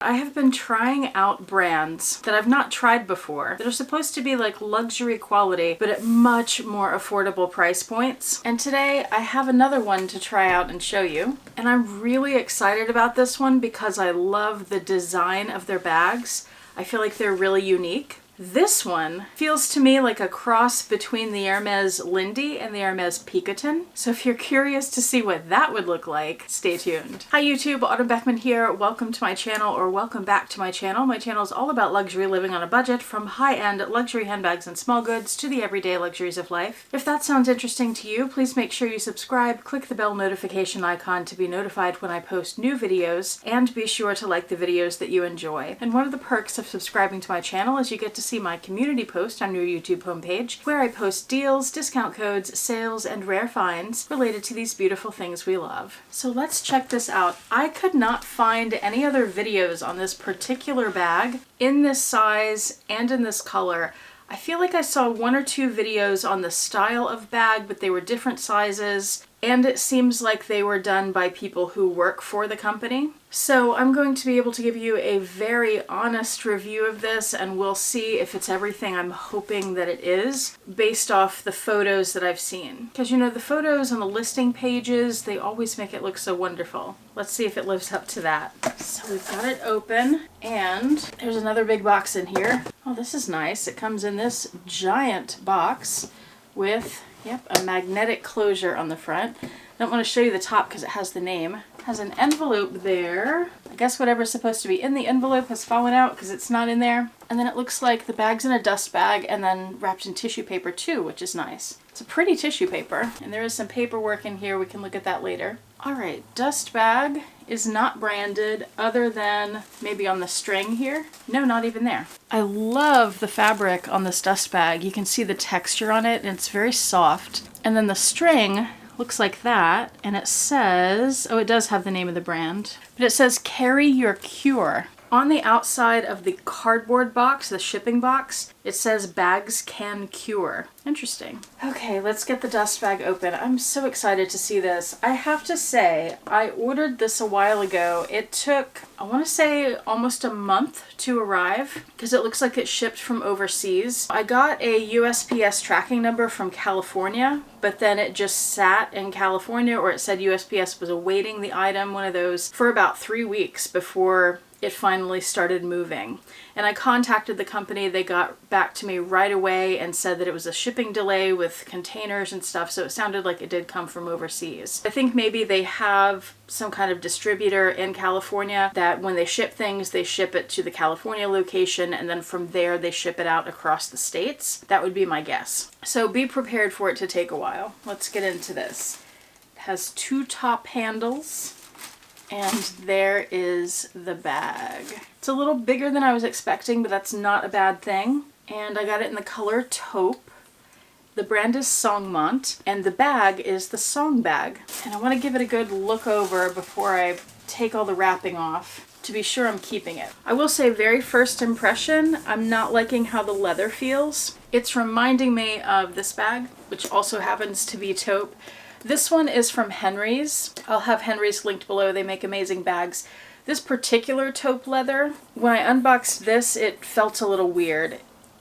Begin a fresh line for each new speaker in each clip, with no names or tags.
I have been trying out brands that I've not tried before that are supposed to be like luxury quality, but at much more affordable price points. And today I have another one to try out and show you. And I'm really excited about this one because I love the design of their bags. I feel like they're really unique. This one feels to me like a cross between the Hermes Lindy and the Hermes Picotin. So if you're curious to see what that would look like, stay tuned. Hi YouTube, Autumn Beckman here. Welcome to my channel, or welcome back to my channel. My channel is all about luxury living on a budget, from high-end luxury handbags and small goods to the everyday luxuries of life. If that sounds interesting to you, please make sure you subscribe, click the bell notification icon to be notified when I post new videos, and be sure to like the videos that you enjoy. And one of the perks of subscribing to my channel is you get to see my community post on your YouTube homepage, where I post deals, discount codes, sales, and rare finds related to these beautiful things we love. So let's check this out. I could not find any other videos on this particular bag in this size and in this color. I feel like I saw one or two videos on the style of bag, but they were different sizes, and it seems like they were done by people who work for the company. So I'm going to be able to give you a very honest review of this, and we'll see if it's everything I'm hoping that it is based off the photos that I've seen. Because you know, the photos on the listing pages, they always make it look so wonderful. Let's see if it lives up to that. So we've got it open, and there's another big box in here. Oh, this is nice. It comes in this giant box with a magnetic closure on the front. I don't want to show you the top because it has the name. It has an envelope there. I guess whatever's supposed to be in the envelope has fallen out because it's not in there. And then it looks like the bag's in a dust bag and then wrapped in tissue paper too, which is nice. It's a pretty tissue paper, and there is some paperwork in here. We can look at that later. All right, dust bag is not branded other than maybe on the string here. No, not even there. I love the fabric on this dust bag. You can see the texture on it, and it's very soft. And then the string looks like that, and it says, oh, it does have the name of the brand, but it says carry your cure. On the outside of the cardboard box, the shipping box, it says bags can cure. Interesting. Okay, let's get the dust bag open. I'm so excited to see this. I have to say, I ordered this a while ago. It took, I want to say, almost a month to arrive because it looks like it shipped from overseas. I got a USPS tracking number from California, but then it just sat in California, or it said USPS was awaiting the item, one of those, for about 3 weeks before it finally started moving. And I contacted the company. They got back to me right away and said that it was a shipping delay with containers and stuff, so it sounded like it did come from overseas. I think maybe they have some kind of distributor in California that when they ship things, they ship it to the California location, and then from there they ship it out across the states. That would be my guess. So be prepared for it to take a while. Let's get into this. It has two top handles. And there is the bag. It's a little bigger than I was expecting, but that's not a bad thing. And I got it in the color taupe. The brand is Songmont, and the bag is the Song bag. And I want to give it a good look over before I take all the wrapping off to be sure I'm keeping it. I will say, very first impression, I'm not liking how the leather feels. It's reminding me of this bag, which also happens to be taupe. This one is from Hermes. I'll have Hermes linked below. They make amazing bags. This particular taupe leather, when I unboxed this, it felt a little weird.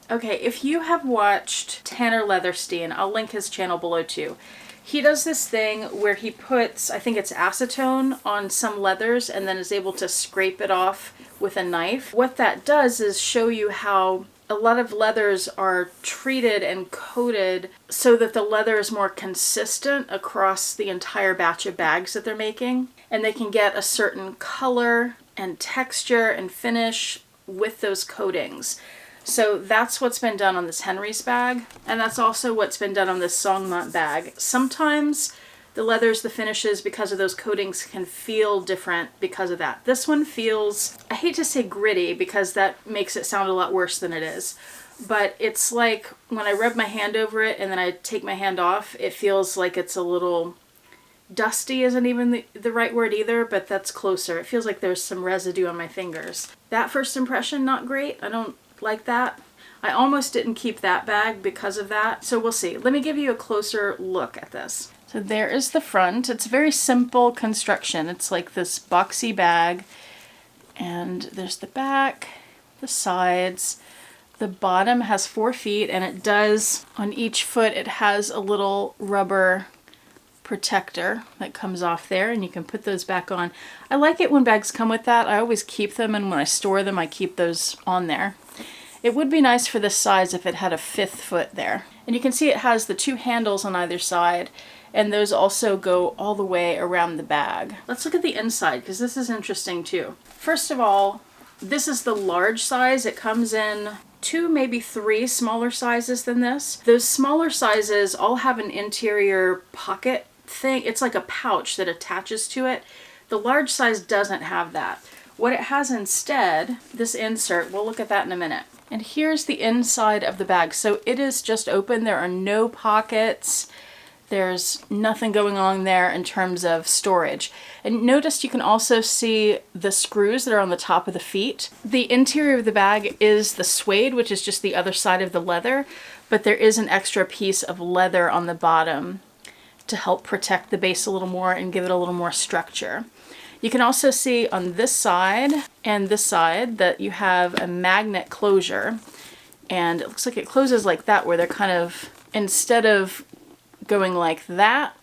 Okay, if you have watched Tanner Leatherstein, I'll link his channel below too. He does this thing where he puts, I think it's acetone, on some leathers and then is able to scrape it off with a knife. What that does is show you how a lot of leathers are treated and coated so that the leather is more consistent across the entire batch of bags that they're making. And they can get a certain color and texture and finish with those coatings. So that's what's been done on this Hermes bag. And that's also what's been done on this Songmont bag. Sometimes the leathers, the finishes, because of those coatings, can feel different because of that. This one feels, I hate to say gritty because that makes it sound a lot worse than it is, but it's like when I rub my hand over it and then I take my hand off, it feels like it's a little dusty. Isn't even the right word either, but that's closer. It feels like there's some residue on my fingers. That first impression, not great. I don't like that. I almost didn't keep that bag because of that, so we'll see. Let me give you a closer look at this. So there is the front. It's a very simple construction. It's like this boxy bag, And there's the back, the sides. The bottom has 4 feet, and it does, on each foot, it has a little rubber protector that comes off there, and you can put those back on. I like it when bags come with that. I always keep them, and when I store them, I keep those on there. It would be nice for this size if it had a 5th foot there. And you can see it has the 2 handles on either side, and those also go all the way around the bag. Let's look at the inside, because this is interesting too. First of all, this is the large size. It comes in 2, maybe 3 smaller sizes than this. Those smaller sizes all have an interior pocket thing. It's like a pouch that attaches to it. The large size doesn't have that. What it has instead, this insert, we'll look at that in a minute. And here's the inside of the bag. So it is just open. There are no pockets. There's nothing going on there in terms of storage. And notice you can also see the screws that are on the top of the feet. The interior of the bag is the suede, which is just the other side of the leather, but there is an extra piece of leather on the bottom to help protect the base a little more and give it a little more structure. You can also see on this side and this side that you have a magnet closure, and it looks like it closes like that, where they're kind of, instead of going like that,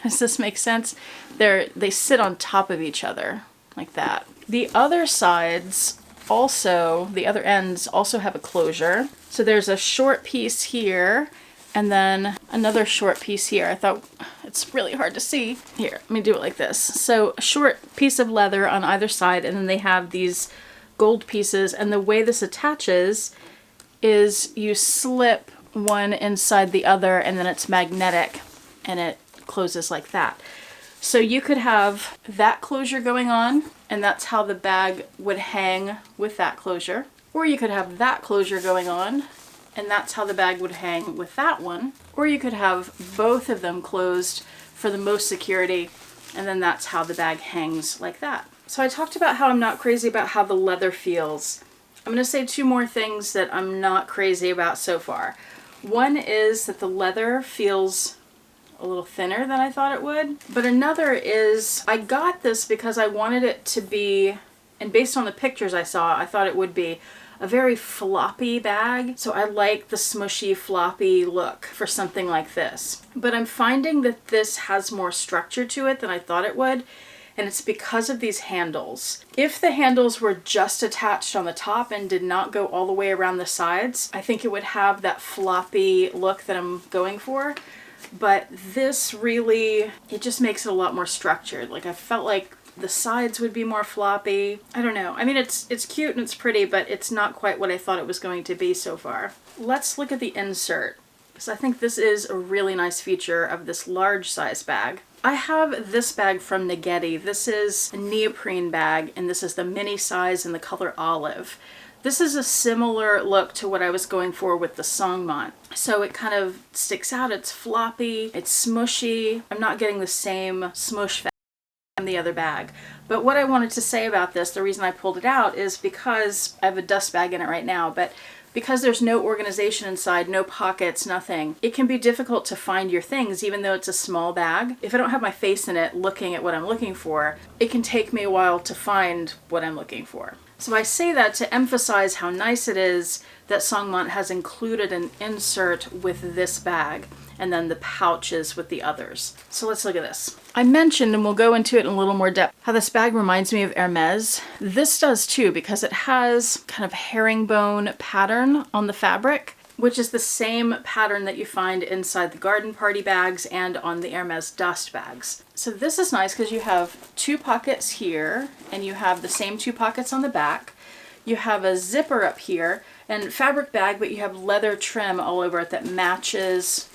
does this make sense? They sit on top of each other like that. The other sides also, the other ends also have a closure. So there's a short piece here and then another short piece here. I thought it's really hard to see. Here, let me do it like this. So a short piece of leather on either side, and then they have these gold pieces, and the way this attaches is you slip one inside the other, and then it's magnetic and it closes like that. So you could have that closure going on, and that's how the bag would hang with that closure. Or you could have that closure going on, and that's how the bag would hang with that one. Or you could have both of them closed for the most security, and then that's how the bag hangs like that. So I talked about how I'm not crazy about how the leather feels. I'm going to say 2 more things that I'm not crazy about so far. One is that the leather feels a little thinner than I thought it would. But another is I got this because I wanted it to be, and based on the pictures I saw, I thought it would be a very floppy bag. So I like the smushy, floppy look for something like this. But I'm finding that this has more structure to it than I thought it would. And it's because of these handles. If the handles were just attached on the top and did not go all the way around the sides, I think it would have that floppy look that I'm going for. But this really, it just makes it a lot more structured. Like, I felt like the sides would be more floppy. I don't know. I mean, it's cute and it's pretty, but it's not quite what I thought it was going to be so far. Let's look at the insert, because I think this is a really nice feature of this large size bag. I have this bag from Nageti. This is a neoprene bag, and this is the mini size in the color olive. This is a similar look to what I was going for with the Songmont. So it kind of sticks out, it's floppy, it's smushy. I'm not getting the same smush from the other bag. But what I wanted to say about this, the reason I pulled it out, is because I have a dust bag in it right now, but because there's no organization inside, no pockets, nothing, it can be difficult to find your things even though it's a small bag. If I don't have my face in it looking at what I'm looking for, it can take me a while to find what I'm looking for. So I say that to emphasize how nice it is that Songmont has included an insert with this bag and then the pouches with the others. So let's look at this. I mentioned, and we'll go into it in a little more depth, how this bag reminds me of Hermes. This does too, because it has kind of herringbone pattern on the fabric, which is the same pattern that you find inside the garden party bags and on the Hermes dust bags. So this is nice because you have 2 pockets here, and you have the same 2 pockets on the back. You have a zipper up here, and fabric bag, but you have leather trim all over it that matches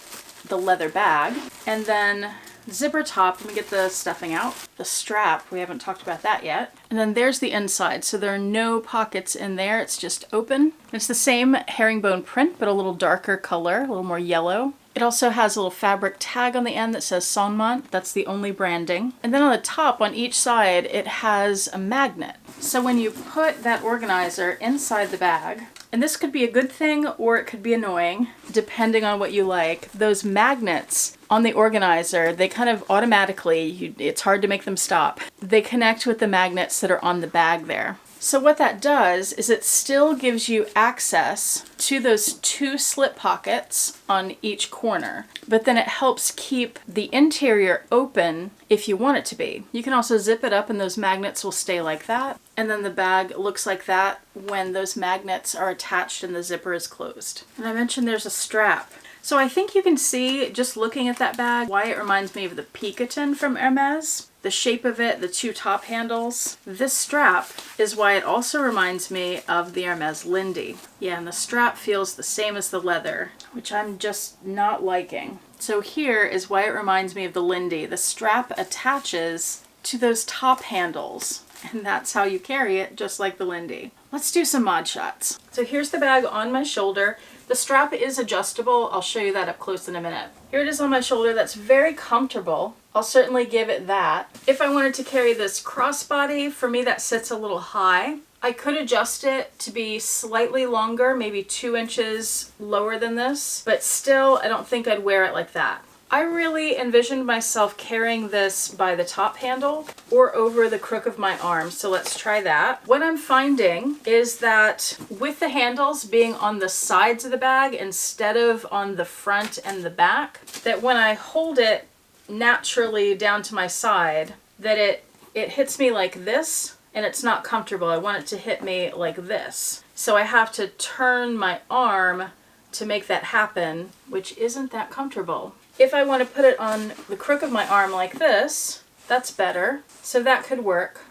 the leather bag. And then zipper top, let me get the stuffing out. The strap, we haven't talked about that yet. And then there's the inside, so there are no pockets in there, it's just open. It's the same herringbone print, but a little darker color, a little more yellow. It also has a little fabric tag on the end that says Songmont. That's the only branding. And then on the top, on each side, it has a magnet. So when you put that organizer inside the bag, and this could be a good thing or it could be annoying, depending on what you like, those magnets on the organizer, they kind of automatically, it's hard to make them stop. They connect with the magnets that are on the bag there. So what that does is it still gives you access to those 2 slip pockets on each corner, but then it helps keep the interior open if you want it to be. You can also zip it up and those magnets will stay like that. And then the bag looks like that when those magnets are attached and the zipper is closed. And I mentioned there's a strap. So I think you can see, just looking at that bag, why it reminds me of the Picotin from Hermes. The shape of it, the 2 top handles. This strap is why it also reminds me of the Hermes Lindy. Yeah, and the strap feels the same as the leather, which I'm just not liking. So here is why it reminds me of the Lindy. The strap attaches to those top handles, and that's how you carry it, just like the Lindy. Let's do some mod shots. So here's the bag on my shoulder. The strap is adjustable. I'll show you that up close in a minute. Here it is on my shoulder. That's very comfortable. I'll certainly give it that. If I wanted to carry this crossbody, for me that sits a little high. I could adjust it to be slightly longer, maybe 2 inches lower than this, but still I don't think I'd wear it like that. I really envisioned myself carrying this by the top handle or over the crook of my arm, so let's try that. What I'm finding is that with the handles being on the sides of the bag instead of on the front and the back, that when I hold it naturally down to my side, that it hits me like this, and it's not comfortable. I want it to hit me like this. So I have to turn my arm to make that happen, which isn't that comfortable. If I want to put it on the crook of my arm like this, that's better. So that could work.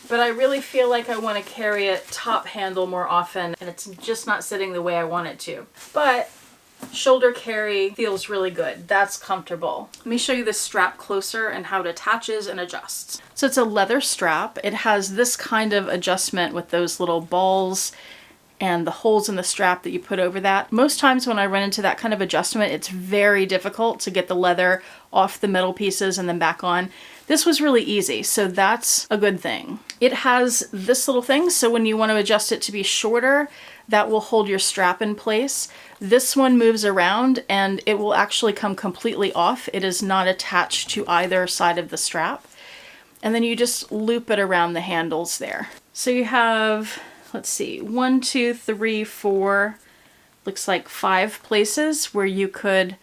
But I really feel like I want to carry it top handle more often, and it's just not sitting the way I want it to. But shoulder carry feels really good. That's comfortable. Let me show you this strap closer and how it attaches and adjusts. So it's a leather strap. It has this kind of adjustment with those little balls and the holes in the strap that you put over that. Most times when I run into that kind of adjustment, it's very difficult to get the leather off the metal pieces and then back on. This was really easy, so that's a good thing. It has this little thing, so when you want to adjust it to be shorter, that will hold your strap in place. This one moves around and it will actually come completely off. It is not attached to either side of the strap. And then you just loop it around the handles there. So you have, let's see, 1, 2, 3, 4, looks like 5 places where you could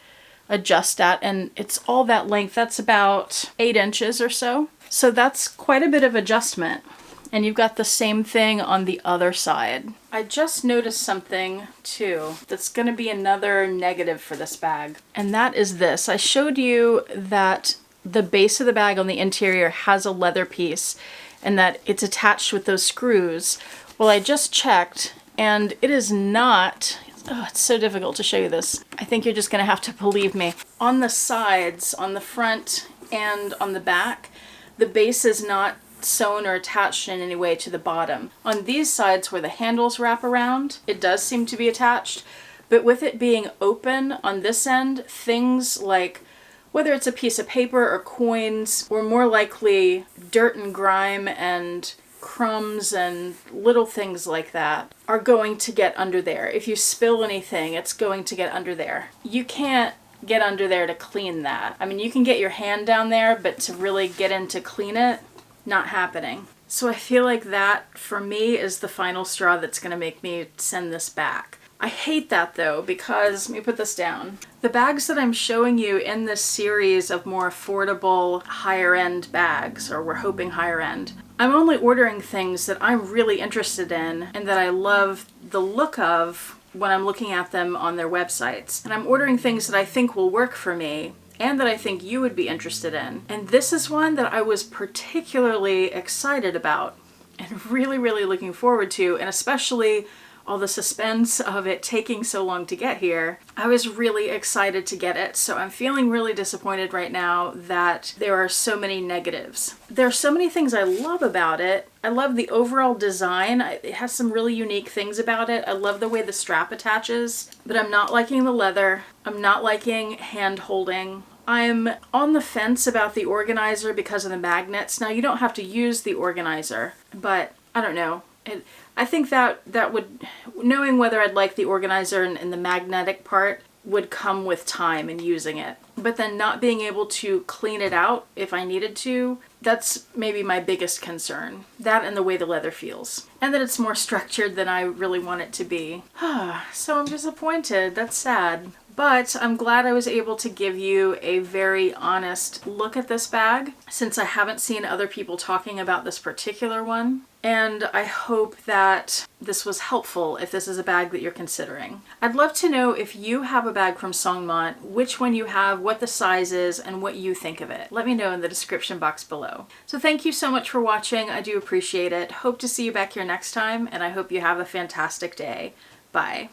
adjust at, and it's all that length. That's about 8 inches or so. So that's quite a bit of adjustment. And you've got the same thing on the other side. I just noticed something too that's going to be another negative for this bag, and that is this. I showed you that the base of the bag on the interior has a leather piece and that it's attached with those screws. Well, I just checked and it is not. Oh, it's so difficult to show you this. I think you're just going to have to believe me. On the sides, on the front and on the back, the base is not sewn or attached in any way to the bottom. On these sides where the handles wrap around, it does seem to be attached, but with it being open on this end, things like whether it's a piece of paper or coins, or more likely dirt and grime and crumbs and little things like that, are going to get under there. If you spill anything, it's going to get under there. You can't get under there to clean that. I mean, you can get your hand down there, but to really get in to clean it, not happening. So I feel like that, for me, is the final straw that's going to make me send this back. I hate that though, because, let me put this down. The bags that I'm showing you in this series of more affordable, higher end bags, or we're hoping higher end, I'm only ordering things that I'm really interested in and that I love the look of when I'm looking at them on their websites. And I'm ordering things that I think will work for me and that I think you would be interested in. And this is one that I was particularly excited about and really, really looking forward to, and especially all the suspense of it taking so long to get here. I was really excited to get it, so I'm feeling really disappointed right now that there are so many negatives. There are so many things I love about it. I love the overall design. It has some really unique things about it. I love the way the strap attaches, but I'm not liking the leather. I'm not liking hand holding. I'm on the fence about the organizer because of the magnets. Now, you don't have to use the organizer, but I don't know. I think that would, knowing whether I'd like the organizer and the magnetic part, would come with time and using it. But then not being able to clean it out if I needed to, that's maybe my biggest concern. That and the way the leather feels. And that it's more structured than I really want it to be. So I'm disappointed. That's sad. But I'm glad I was able to give you a very honest look at this bag, since I haven't seen other people talking about this particular one. And I hope that this was helpful if this is a bag that you're considering. I'd love to know if you have a bag from Songmont, which one you have, what the size is, and what you think of it. Let me know in the description box below. So thank you so much for watching. I do appreciate it. Hope to see you back here next time, and I hope you have a fantastic day. Bye.